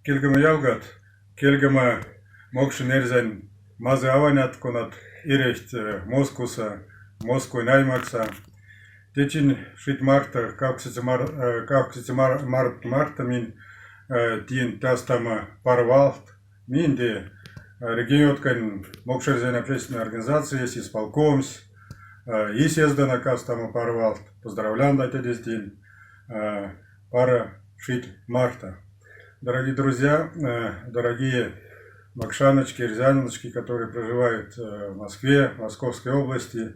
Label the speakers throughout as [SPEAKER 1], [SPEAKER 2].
[SPEAKER 1] Келгема ялгат, келгема мокшин эрзен мазы аванят конат иреcht Москуса, Москвы наймакса. Течин шит марта, марта мин тин тастама парвалт, мин де регионкан мокшерзен общественной организации, есть исполкомс, и съездана кастама парвалт. Поздравляем на этот день, пара шит марта. Дорогие друзья, дорогие макшаночки, рязаночки, которые проживают в Москве, в Московской области,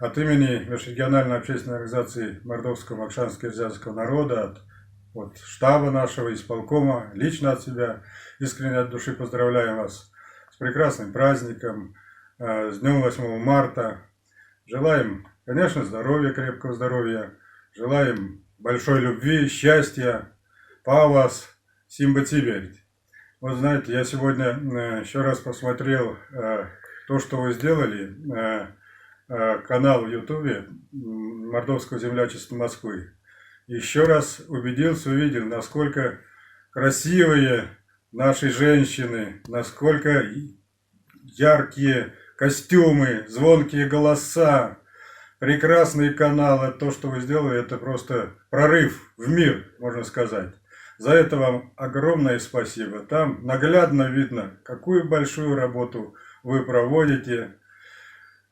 [SPEAKER 1] от имени межрегиональной общественной организации Мордовского, Макшанского и Рязанского народа, от штаба нашего, исполкома, лично от себя, искренне от души поздравляем вас с прекрасным праздником, с днем 8 марта. Желаем, конечно, здоровья, крепкого здоровья, желаем большой любви, счастья, павас, симба тиберь. Вот знаете, я сегодня еще раз посмотрел то, что вы сделали, канал в Ютубе Мордовского землячества Москвы. Еще раз убедился, увидел, насколько красивые наши женщины, насколько яркие костюмы, звонкие голоса, прекрасные каналы. То, что вы сделали, это просто прорыв в мир, можно сказать. За это вам огромное спасибо. Там наглядно видно, какую большую работу вы проводите.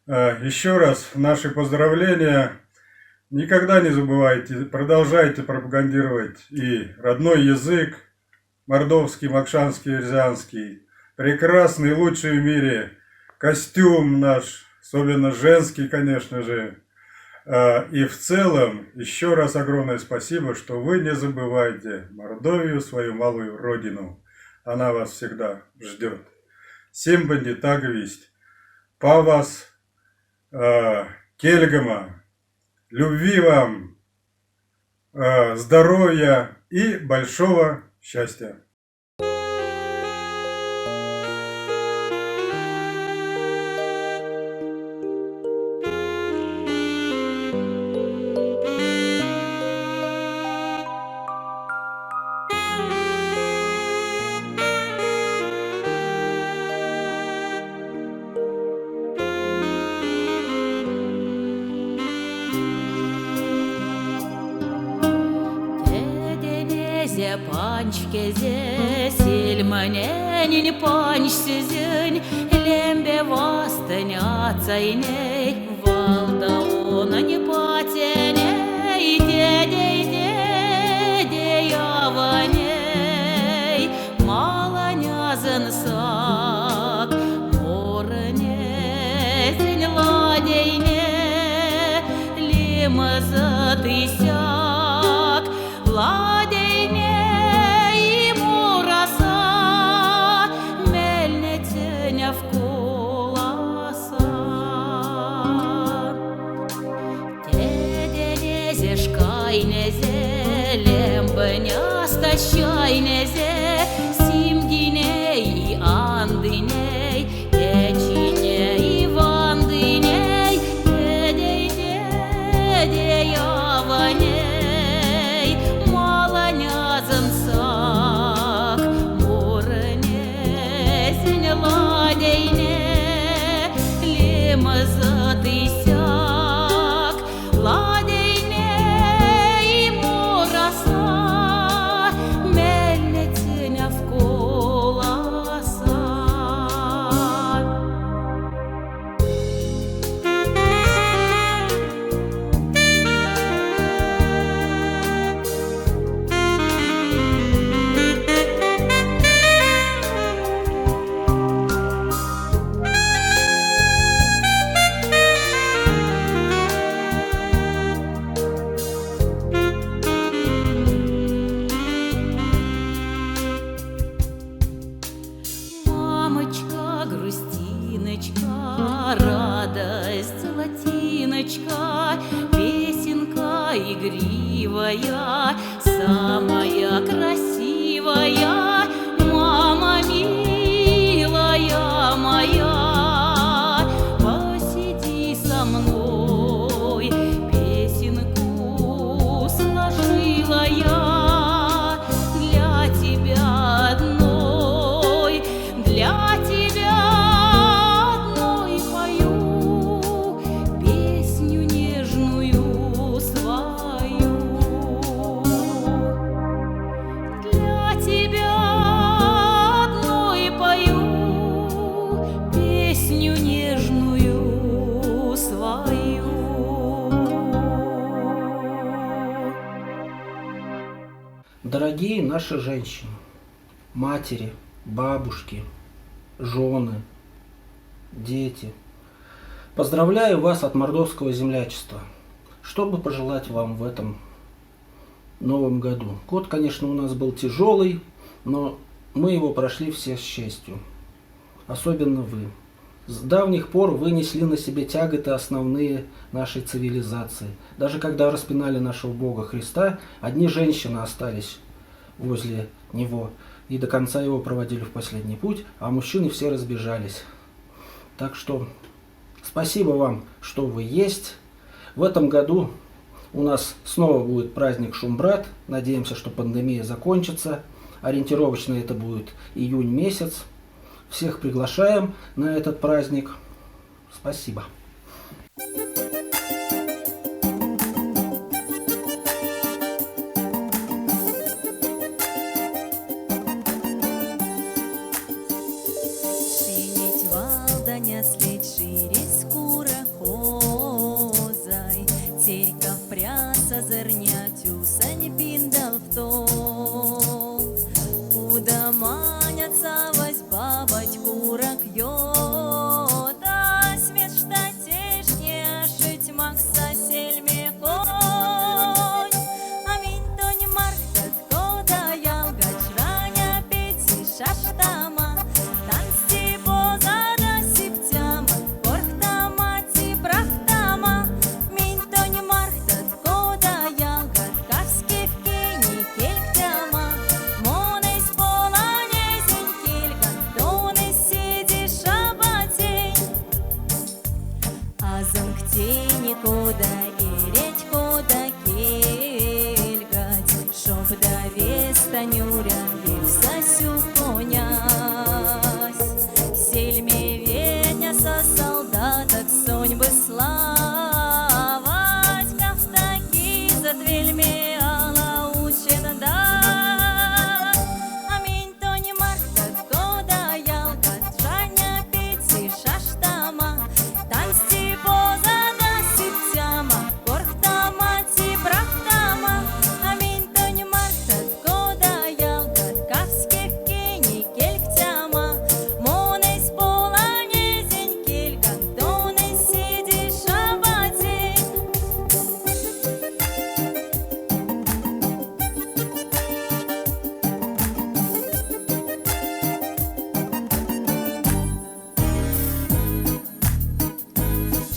[SPEAKER 1] Еще раз наши поздравления. Никогда не забывайте, продолжайте пропагандировать и родной язык, мордовский, макшанский, рязанский. Прекрасный, лучший в мире костюм наш, особенно женский, конечно же. И в целом, еще раз огромное спасибо, что вы не забывайте Мордовию, свою малую родину. Она вас всегда ждет. Всем бандитаговисть, павас, кельгама, любви вам, здоровья и большого счастья.
[SPEAKER 2] Панчкезе сильманенин панч сезень лембе вастыня цайней валда она не патеней де яваней маланязын сак морне зень ладейне лимазы тысяк ладейне Чайнезе, симдиней, андыней, течиней, вандыней, де яваней, маланязын сак, мурнезін ладейне, лемызы тысяк, ладейне и мураса. В
[SPEAKER 3] Дорогие наши женщины, матери, бабушки, жены, дети, поздравляю вас от Мордовского землячества. Что бы пожелать вам в этом новом году? Год, конечно, у нас был тяжелый, но мы его прошли все с честью. Особенно вы. С давних пор вы несли на себе тяготы основные нашей цивилизации. Даже когда распинали нашего Бога Христа, одни женщины остались возле Него и до конца Его проводили в последний путь, а мужчины все разбежались. Так что спасибо вам, что вы есть. В этом году у нас снова будет праздник Шумбрат. Надеемся, что пандемия закончится. Ориентировочно это будет июнь месяц. Всех приглашаем на этот праздник. Спасибо.
[SPEAKER 2] Синіть валдання слід шире скура козай, церька впряса зернятю сань піндал в том. Удаманяться вась бабочку ракьёта, смех штатешне шить макса сельме конь. Аминь то не мархтат кода ялгач раня пети шаштама, танцти позада сиптяма, корхтама ти прахтама. Минь то не мархтат кода ялгат кавски в кени кельктяма. Моней спола незень кельган, тоны сиди шабатень. А замктени кода и редь кода кельгать, шоб да вестанюря вивсасю конясь. Сельме ведня со солдаток сонь бы славать, кавтаки за двельме ала учен да. Аминь то не мархтат кода ялгат жаня пети шаштама, танцти позада сиптяма, корхтама ти прахтама. Аминь то не мархтат кода ялгат кавски в кени кельктяма. Моней спола незень кельган, тоны сиди шабатень.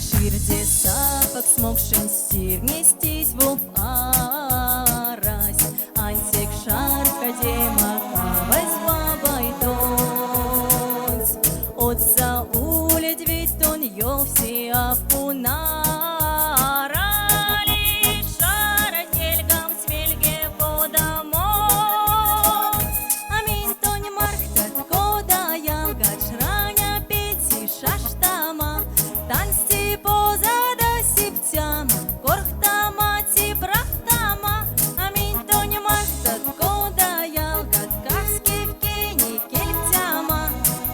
[SPEAKER 2] Ширде сапок смокшен стир нестись вуп арась, антик шарка дема кавась бабай донс. Отца уледь ведь тон ёвси авкунарали, шара кельгам смельге подамон. Аминь то не мархтат кода ялгач раня пети шаштама, танцти позада сиптяма, корхтама ти прахтама. Аминь то не мархтат кода ялгат кавски в кени кельктяма.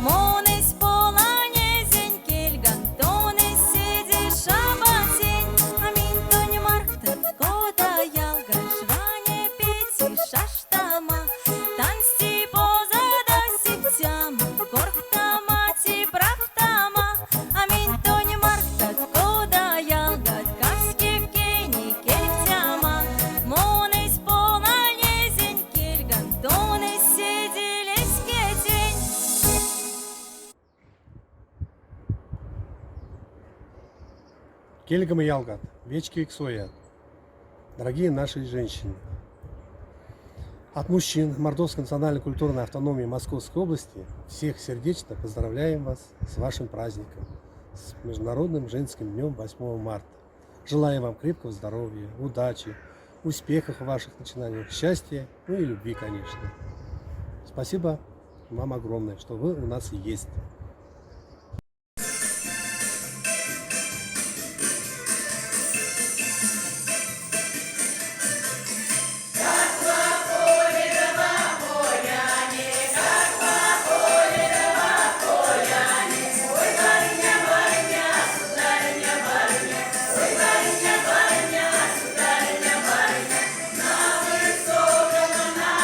[SPEAKER 2] Моней спола незень кельган, тоны сиди шабатень. Аминь то не мархтат кода ялгач раня пети шаштама, танцти позада сиптяма, корхтама ти прахтама. Аминь то не мархтат кода ялгат кавски в кени кельктяма. Моней спола незень кельган, тоны сиди лескетень.
[SPEAKER 4] Кельгам и Ялгат, Вечки и Ксоя, дорогие наши женщины. От мужчин Мордовской национальной культурной автономии Московской области всех сердечно поздравляем вас с вашим праздником, с Международным женским днем 8 марта. Желаем вам крепкого здоровья, удачи, успехов в ваших начинаниях, счастья, ну и любви, конечно. Спасибо вам огромное, что вы у нас есть.
[SPEAKER 5] Сударыня, барыня, на высоком, на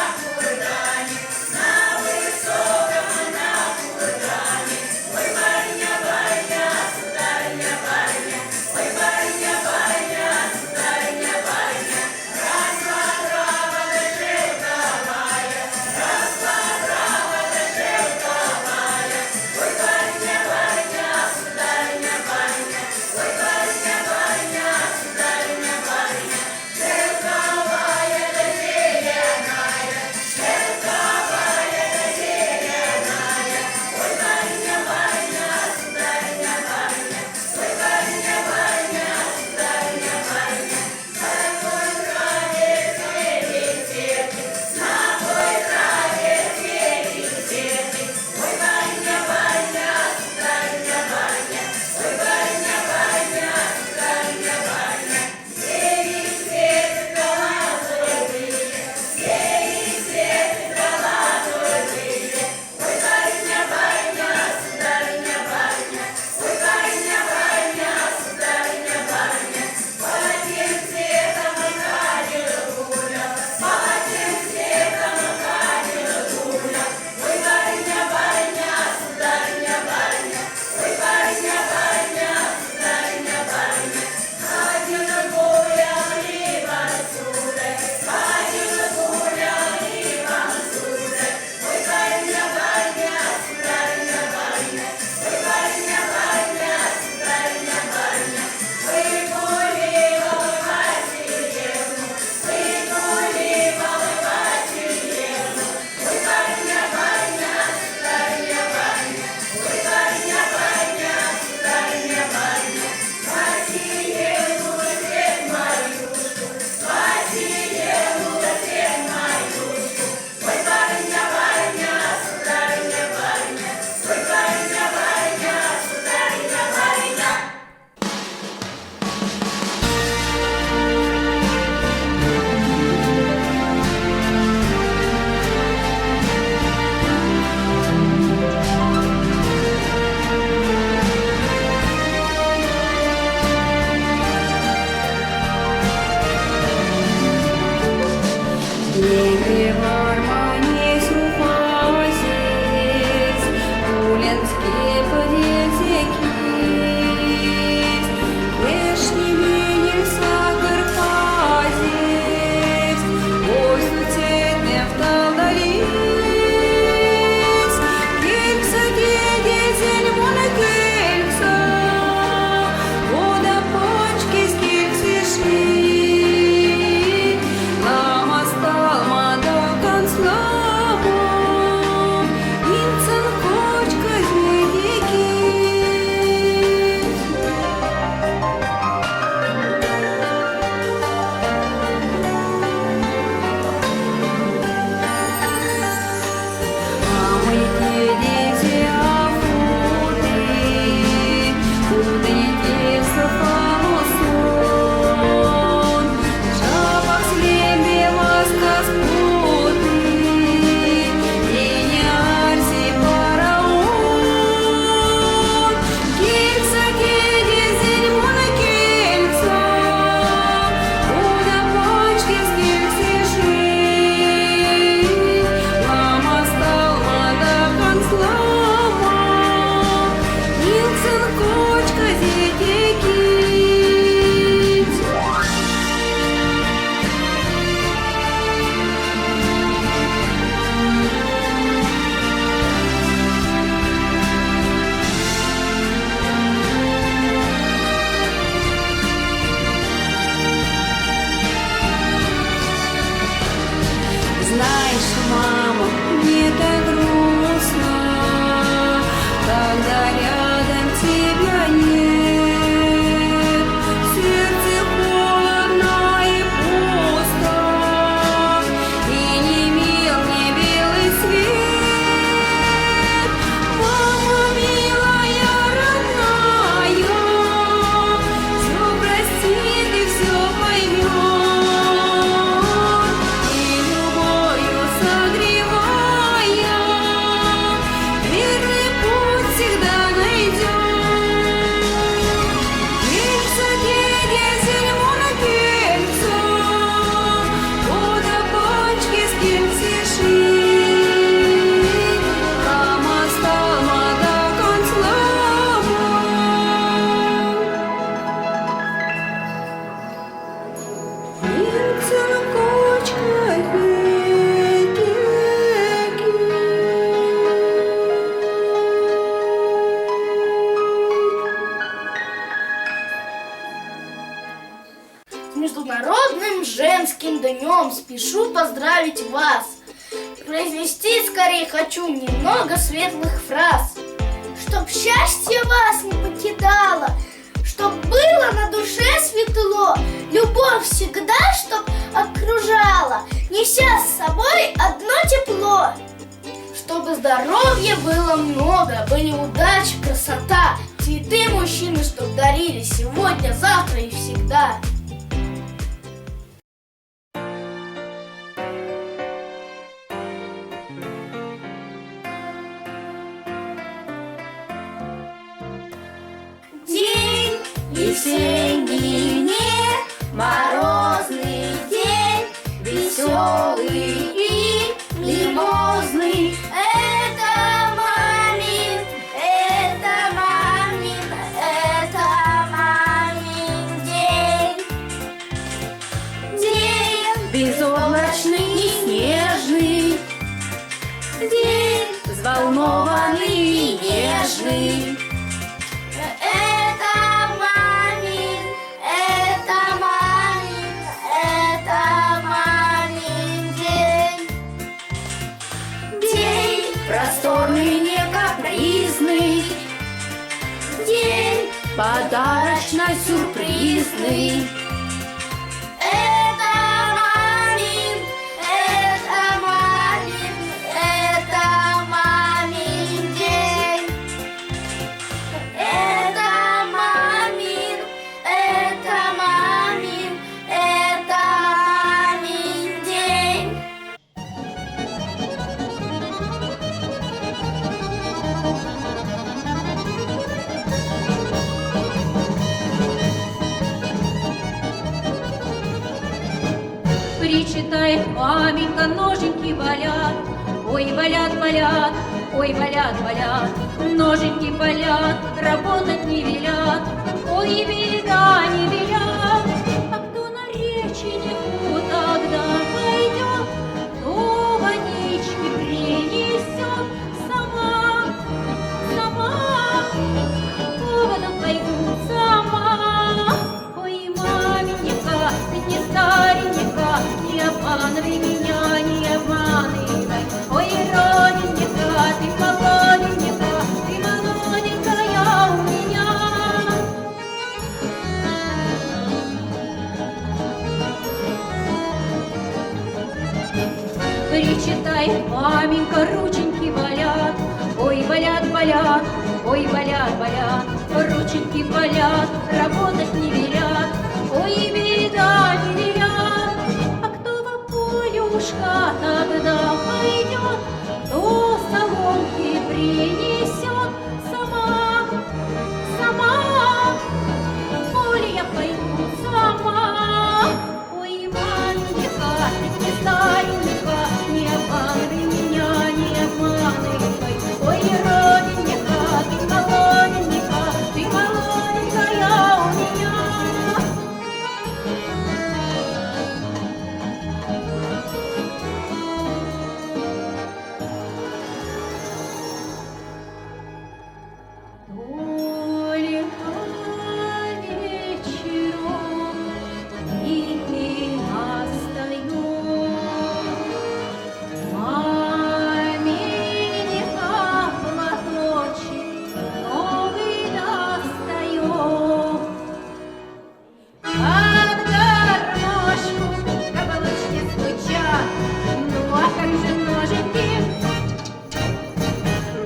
[SPEAKER 5] женским днем спешу поздравить вас. Произнести скорее хочу немного светлых фраз. Чтоб счастье вас не покидало, чтоб было на душе светло, любовь всегда, чтоб окружала, неся с собой одно тепло. Чтобы здоровья было много, были удачи, красота, цветы мужчины, чтоб дарили сегодня, завтра и всегда. День весенний, не морозный день, веселый и мимозный. Это мамин, это мамин, это мамин день. День безоблачный и снежный, день взволнованный и нежный. Это мамин, это мамин, это мамин день. День просторный, не капризный, день подарочно-сюрпризный. Это мамин, это мамин, это мамин день. Это мамин, это мамин, это мамин день.
[SPEAKER 6] Причитает маменька, ноженьки болят, ой, болят, болят, ой, болят, болят, ноженьки болят, работать не велят, ой, беда не велят. А кто на реченьку тогда пойдет, кто водички принесет сама, сама, поводом пойдут сама. Ой, маменька, ты не старенька, не обманывай меня, не обманывай. Ой, родненька, ты молоденька, ты молоденькая у меня. Причитает маменька, рученьки болят, ой, болят, болят, ой, болят, болят, рученьки болят, работать не велят, ой, беда не велят. А кто в полюшка тогда пойдет, кто соломки принесет сама, сама, поле я пойду сама. Ой, маменька, ты не старенька, не обманывай меня, не обманывай. Ой, родненька, ты молоденька, ты молоденькая у меня. Только вечером тихий настает, маменька платочек новый достает. Под гармошку каблучки стучат, ну а как же ноженьки,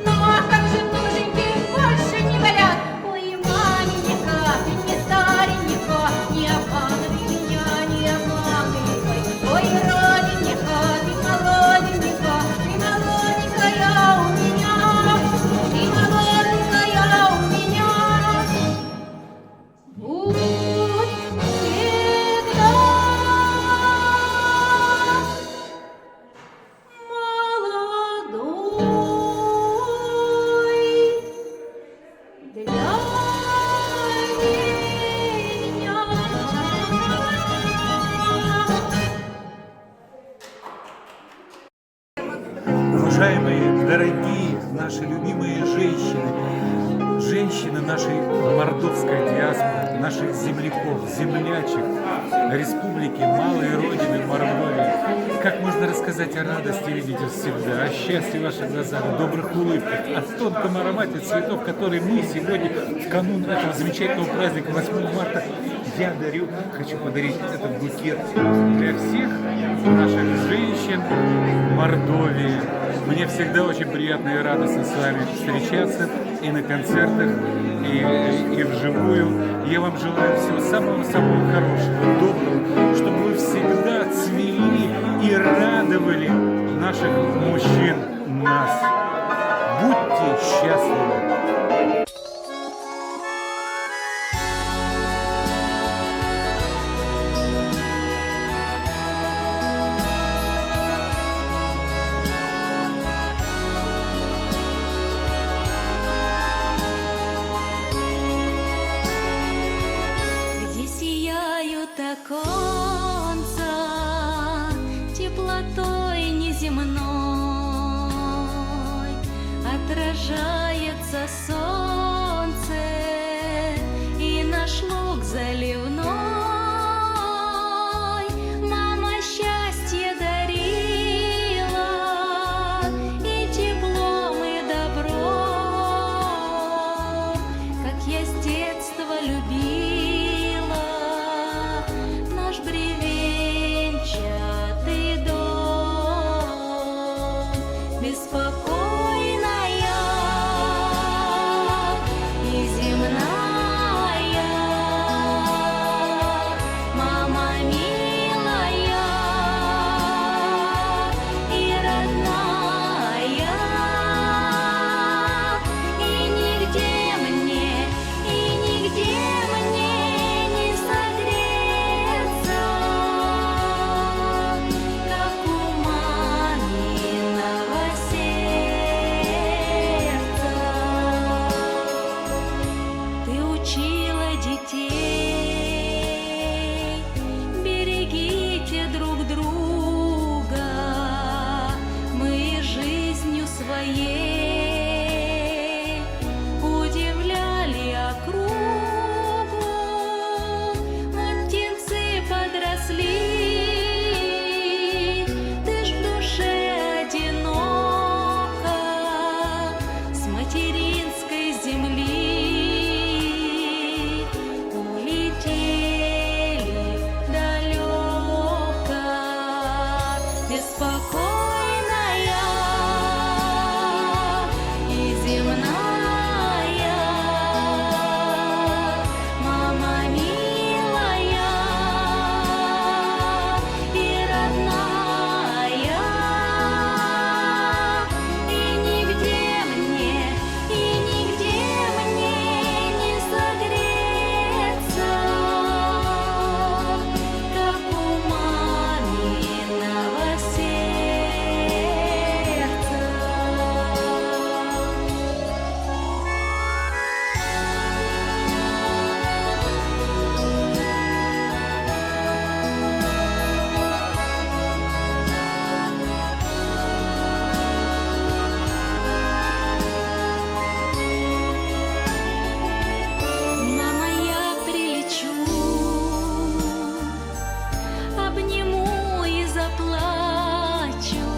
[SPEAKER 6] ну а как же ноженьки больше не болят. Ой, маменька, ты не старенька, не обманывай меня, не обманывай. Ой, родненька, ты молоденька, ты молоденькая у меня, ты молоденькая у меня. Будь всегда молодой для меня.
[SPEAKER 7] Уважаемые, дорогие наши любимые женщины, женщины нашей мордовской диаспоры, наших земляков, землячек, республики, малой родины Мордовии. Как можно рассказать о радости видеть их всегда, о счастье в ваших глазах, о добрых улыбках, о тонком аромате цветов, которые мы сегодня, в канун этого замечательного праздника 8 марта, я хочу подарить этот букет для всех наших женщин Мордовии. Мне всегда очень приятно и радостно с вами встречаться и на концертах, и вживую. Я вам желаю всего самого-самого хорошего, доброго, чтобы вы всегда цвели и радовали наших мужчин, нас. Будьте счастливы!
[SPEAKER 2] Где сияют оконца теплотой неземной, отражается солнце и наш луг заливной. Мама счастье дарила и теплом, и добром, как я с детства любила наш бревенчатый дом. Беспокойная и земная, мама милая и родная, и нигде мне не согреться, как у маминого сердца. Ты учила детей, берегите друг друга, мы жизнью своей удивляли округу. Вот птенцы подросли, ты ж в душе одинока, с материнской земли улетели далеко. Беспокойная и земная, мама милая и родная, и нигде мне не согреться, как у маминого сердца. Мама, я прилечу, обниму и заплачу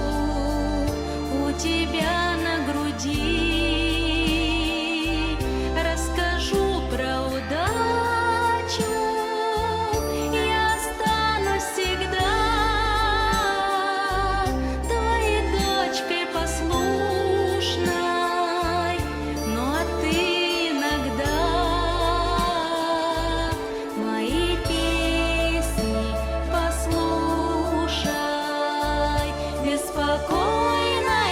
[SPEAKER 2] у тебя на груди, расскажу про удачу, я останусь всегда твоей дочкой послушной. Ну а ты иногда мои песни послушай. Беспокойная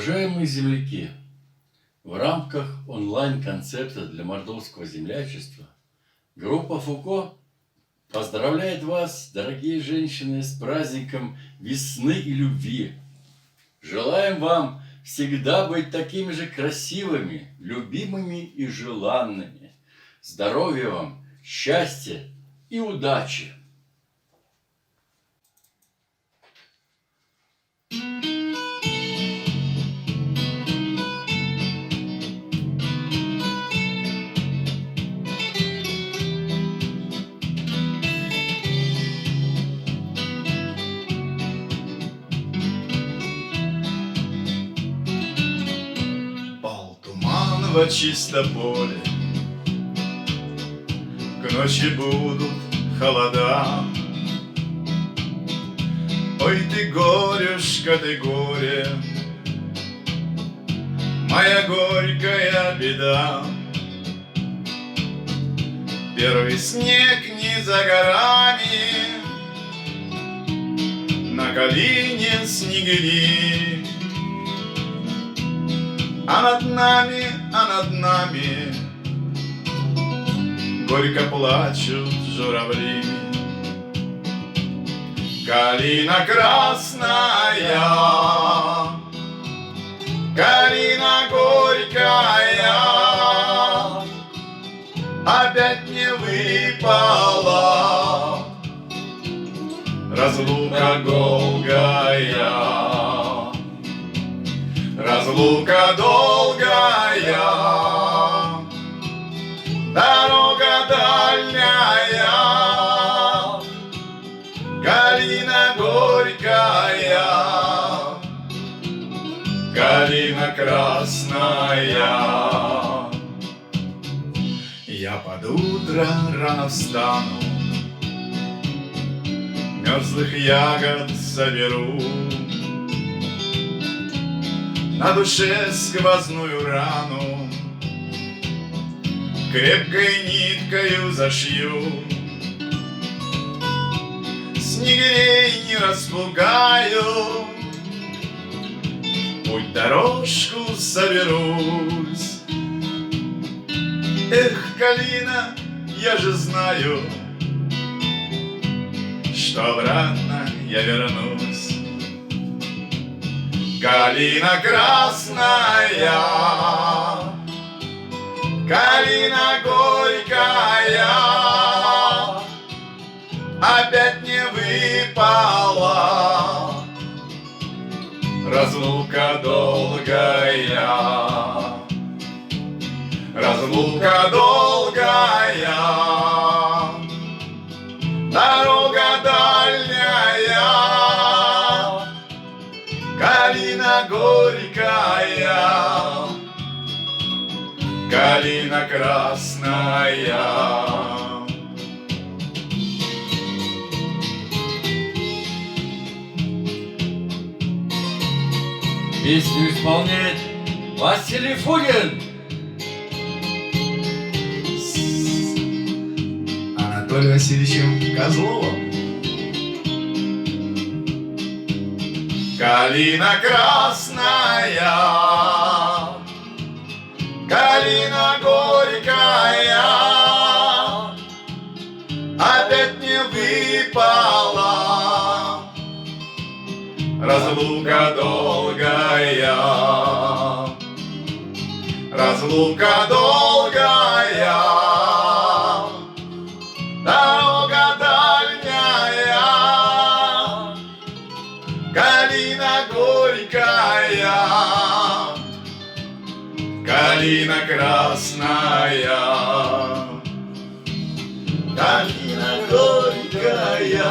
[SPEAKER 8] Уважаемые земляки, в рамках онлайн-концерта для мордовского землячества группа Фуко поздравляет вас, дорогие женщины, с праздником весны и любви. Желаем вам всегда быть такими же красивыми, любимыми и желанными. Здоровья вам, счастья и удачи!
[SPEAKER 9] Пал туман во чисто поле, к ночи будут холода. Ой, ты горюшка, ты горе, моя горькая беда. Первый снег не за горами, на Калине снегири. А над нами горько плачут журавли. Калина красная, калина горькая, опять не выпала, разлука долгая. Разлука долгая, дорога дальняя, калина горькая, калина красная. Я под утро рано встану, мерзлых ягод соберу, на душе сквозную рану крепкой ниткою зашью. Снегирей не распугаю, путь дорожку соберусь. Эх, калина, я же знаю, что обратно я вернусь. Калина красная, калина горькая, опять не выпала, разлука долгая, разлука долгая, дорога дальняя, калина горькая, калина красная.
[SPEAKER 8] Песню исполняет Василий Фурин.
[SPEAKER 9] С Анатолием Васильевичем Козловым. Калина красная, калина горькая, опять не выпала, разлука долгая, разлука долгая, дорога дальняя, калина горькая, калина красная, калина горькая,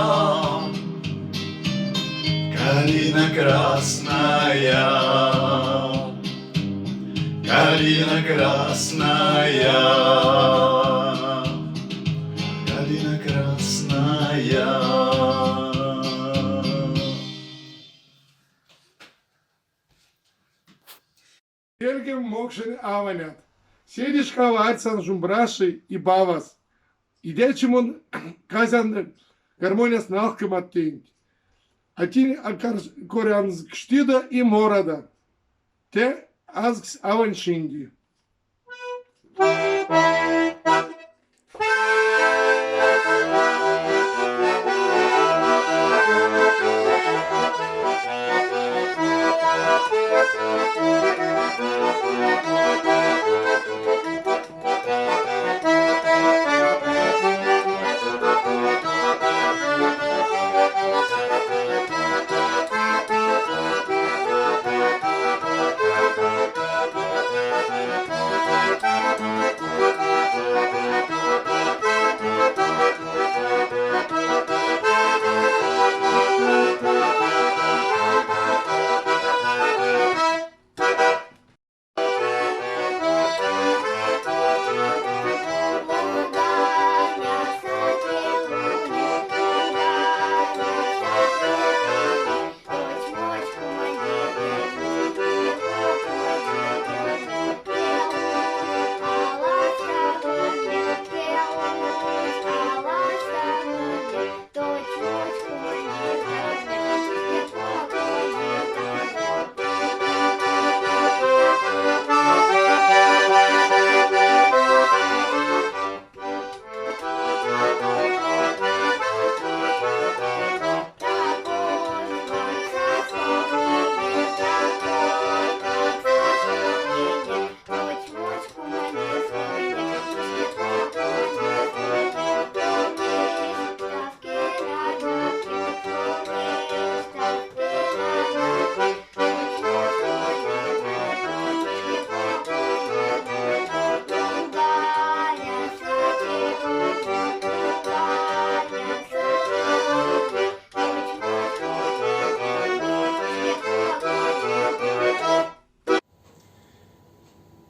[SPEAKER 9] калина красная, калина красная, калина красная.
[SPEAKER 10] Ергем мокшен аванят. Седиш каварцан жумбраши и бавас. Идечим он казан гармония с налком оттенить. Атин корянскштида и морада. Te azgs avan şimdi.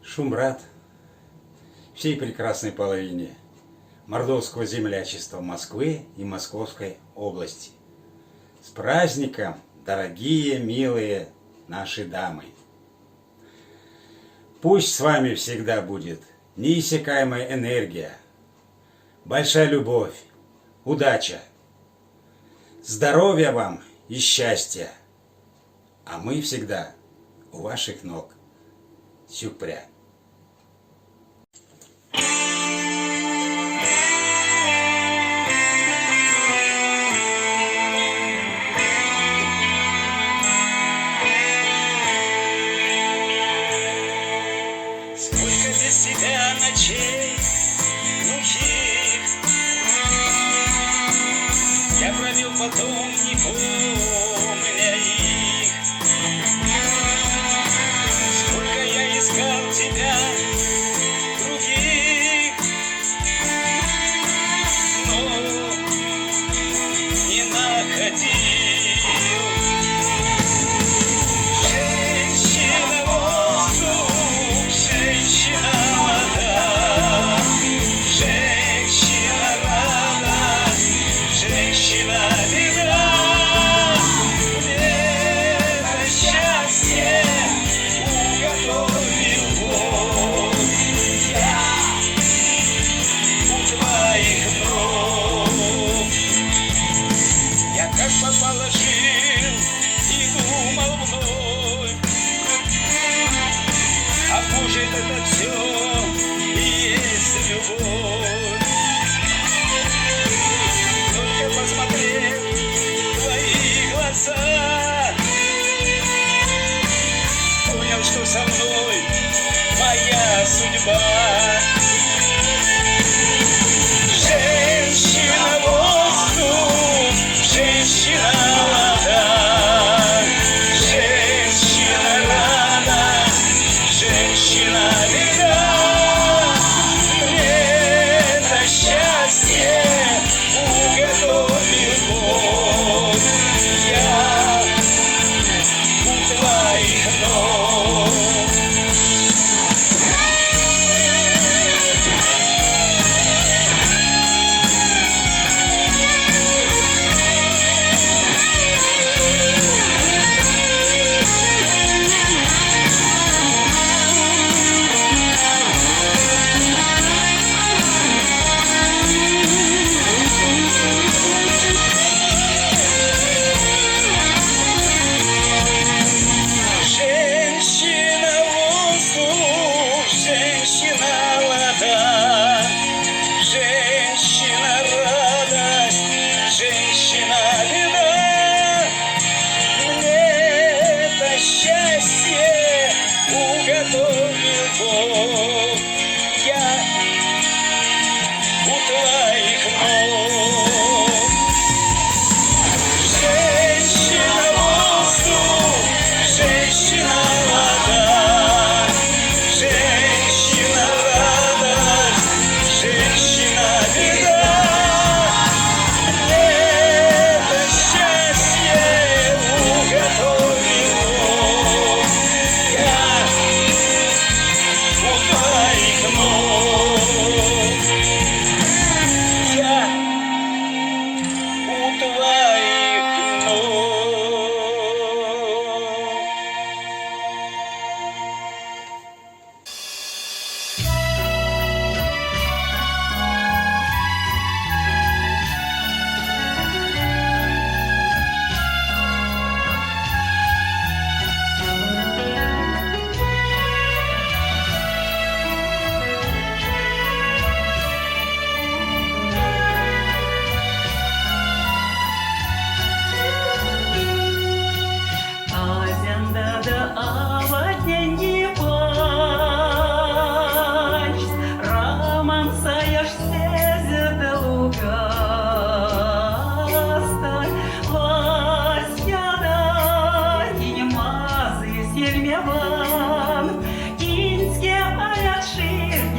[SPEAKER 11] Шумбрат всей прекрасной половине мордовского землячества Москвы и Московской области. С праздником, дорогие, милые наши дамы! Пусть с вами всегда будет неиссякаемая энергия, большая любовь, удача, здоровья вам и счастья, а мы всегда у ваших ног. Сюпря.
[SPEAKER 12] Сколько без тебя ночей глухих я провел, потом не помня их. Сколько я искал тебя других, но не находил. Женщина воздух, женщина вода, женщина радость, женщина беда.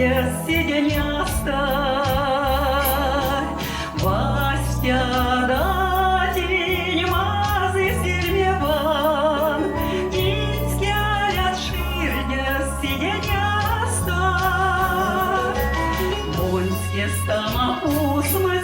[SPEAKER 6] ширня сиденяста, Вастя датінь мази сільмєван, Кінськя ширня сиденяста, Монське стама усмы